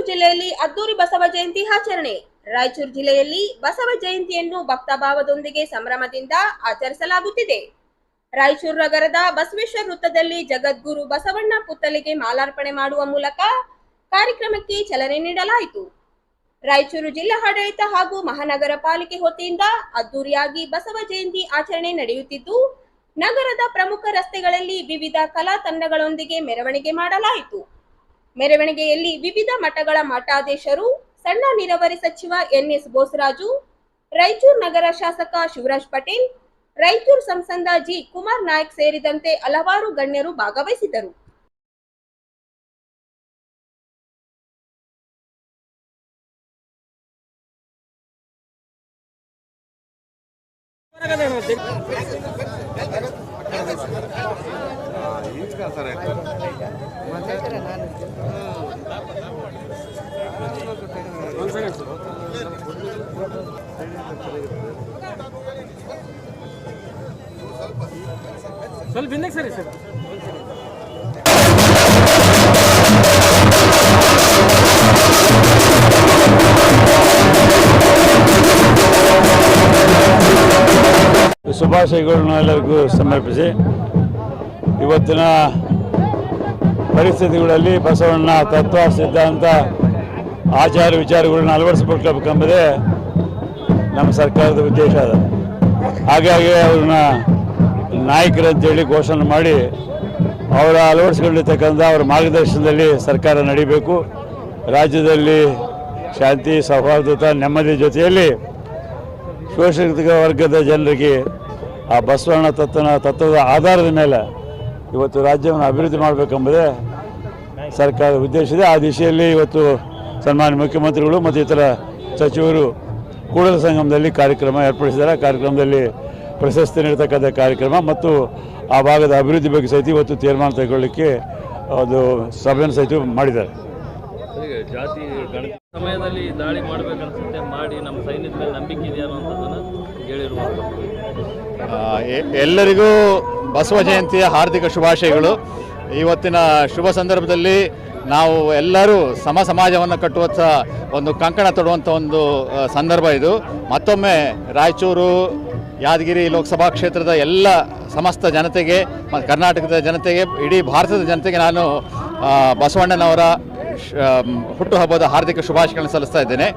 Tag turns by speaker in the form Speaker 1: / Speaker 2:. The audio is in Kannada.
Speaker 1: ಜಿಲ್ಲೆಯಲ್ಲಿ ಅದ್ದೂರಿ ಬಸವ ಜಯಂತಿ ಆಚರಣೆ. ರಾಯಚೂರು ಜಿಲ್ಲೆಯಲ್ಲಿ ಬಸವ ಜಯಂತಿಯನ್ನು ಭಕ್ತಭಾವದೊಂದಿಗೆ ಸಂಭ್ರಮದಿಂದ ಆಚರಿಸಲಾಗುತ್ತಿದೆ. ರಾಯಚೂರು ನಗರದ ಬಸವೇಶ್ವರ ವೃತ್ತದಲ್ಲಿ ಜಗದ್ಗುರು ಬಸವಣ್ಣ ಪುತ್ಥಳಿಗೆ ಮಾಲಾರ್ಪಣೆ ಮಾಡುವ ಮೂಲಕ ಕಾರ್ಯಕ್ರಮಕ್ಕೆ ಚಾಲನೆ ನೀಡಲಾಯಿತು. ರಾಯಚೂರು ಜಿಲ್ಲಾಡಳಿತ ಹಾಗೂ ಮಹಾನಗರ ಪಾಲಿಕೆ ವತಿಯಿಂದ ಅದ್ದೂರಿಯಾಗಿ ಬಸವ ಜಯಂತಿ ಆಚರಣೆ ನಡೆಯುತ್ತಿದ್ದು, ನಗರದ ಪ್ರಮುಖ ರಸ್ತೆಗಳಲ್ಲಿ ವಿವಿಧ ಕಲಾ ತಂಡಗಳೊಂದಿಗೆ ಮೆರವಣಿಗೆ ಮಾಡಲಾಯಿತು. ಮೆರವಣಿಗೆಯಲ್ಲಿ ವಿವಿಧ ಮಠಗಳ ಮಠಾಧೀಶರು, ಸಣ್ಣ ನೀರಾವರಿ ಸಚಿವ ಎನ್ಎಸ್ ಬೋಸರಾಜು, ರಾಯಚೂರು ನಗರ ಶಾಸಕ ಶಿವರಾಜ್ ಪಟೇಲ್, ರಾಯಚೂರು ಸಂಸದ ಜಿ ಕುಮಾರ್ ನಾಯಕ್ ಸೇರಿದಂತೆ ಹಲವಾರು ಗಣ್ಯರು ಭಾಗವಹಿಸಿದರು.
Speaker 2: ಸ್ವಲ್ಪ ಹಿಂದಕ್ಕೆ ಸರಿ ಸರ್.
Speaker 3: ಶುಭಾಶಯಗಳನ್ನು ಎಲ್ಲರಿಗೂ ಸಮರ್ಪಿಸಿ, ಇವತ್ತಿನ ಪರಿಸ್ಥಿತಿಗಳಲ್ಲಿ ಬಸವಣ್ಣ ತತ್ವ, ಸಿದ್ಧಾಂತ, ಆಚಾರ ವಿಚಾರಗಳನ್ನ ಅಳವಡಿಸಬೇಕೆಂಬುದೇ ನಮ್ಮ ಸರ್ಕಾರದ ಉದ್ದೇಶ ಅದ. ಹಾಗಾಗಿ ಅವ್ರನ್ನ ನಾಯಕರಂತೇಳಿ ಘೋಷಣೆ ಮಾಡಿ ಅವರ ಅಳವಡಿಸಿಕೊಂಡಿರ್ತಕ್ಕಂಥ ಅವರ ಮಾರ್ಗದರ್ಶನದಲ್ಲಿ ಸರ್ಕಾರ ನಡೀಬೇಕು. ರಾಜ್ಯದಲ್ಲಿ ಶಾಂತಿ, ಸೌಹಾರ್ದತೆ, ನೆಮ್ಮದಿ ಜೊತೆಯಲ್ಲಿ ಶೋಷಿತ ವರ್ಗದ ಜನರಿಗೆ ಆ ಬಸವಣ್ಣ ತತ್ವದ ಆಧಾರದ ಮೇಲೆ ಇವತ್ತು ರಾಜ್ಯವನ್ನು ಅಭಿವೃದ್ಧಿ ಮಾಡಬೇಕೆಂಬುದೇ ಸರ್ಕಾರದ ಉದ್ದೇಶ ಇದೆ. ಆ ದಿಶೆಯಲ್ಲಿ ಇವತ್ತು ಸನ್ಮಾನ್ಯ ಮುಖ್ಯಮಂತ್ರಿಗಳು ಮತ್ತು ಇತರ ಸಚಿವರು ಕೂಡಲ ಸಂಗಮದಲ್ಲಿ ಕಾರ್ಯಕ್ರಮ ಏರ್ಪಡಿಸಿದ್ದಾರೆ. ಕಾರ್ಯಕ್ರಮದಲ್ಲಿ ಪ್ರಶಸ್ತಿ ನೀಡತಕ್ಕಂಥ ಕಾರ್ಯಕ್ರಮ ಮತ್ತು ಆ ಭಾಗದ ಅಭಿವೃದ್ಧಿ ಬಗ್ಗೆ ಸಹಿತ ಇವತ್ತು ತೀರ್ಮಾನ ತೆಗೆದುಕೊಳ್ಳಿಕ್ಕೆ ಒಂದು ಸಭೆಯನ್ನು ಸಹಿತ ಮಾಡಿದ್ದಾರೆ.
Speaker 2: ಜಾತಿ ಸಮಯದಲ್ಲಿ ದಾಳಿ ಮಾಡಬೇಕನ್ಸುತ್ತೆ, ಮಾಡಿ ನಮ್ಮ ಸೈನ್ಯದ ಮೇಲೆ ನಂಬಿಕೆ ಇದೆಯಾ ಅನ್ನೋದನ್ನು ಹೇಳಿರುವಂಥದ್ದು.
Speaker 4: ಎಲ್ಲರಿಗೂ ಬಸವ ಜಯಂತಿಯ ಹಾರ್ದಿಕ ಶುಭಾಶಯಗಳು. ಇವತ್ತಿನ ಶುಭ ಸಂದರ್ಭದಲ್ಲಿ ನಾವು ಎಲ್ಲರೂ ಸಮಾಜವನ್ನು ಕಟ್ಟುವ ಒಂದು ಕಂಕಣ ತೊಡುವಂಥ ಒಂದು ಸಂದರ್ಭ ಇದು. ಮತ್ತೊಮ್ಮೆ ರಾಯಚೂರು, ಯಾದಗಿರಿ ಲೋಕಸಭಾ ಕ್ಷೇತ್ರದ ಎಲ್ಲ ಸಮಸ್ತ ಜನತೆಗೆ ಮತ್ತು ಕರ್ನಾಟಕದ ಜನತೆಗೆ, ಇಡೀ ಭಾರತದ ಜನತೆಗೆ ನಾನು ಬಸವಣ್ಣನವರ ಹುಟ್ಟುಹಬ್ಬದ ಹಾರ್ದಿಕ ಶುಭಾಶಯಗಳನ್ನು ಸಲ್ಲಿಸ್ತಾ ಇದ್ದೇನೆ.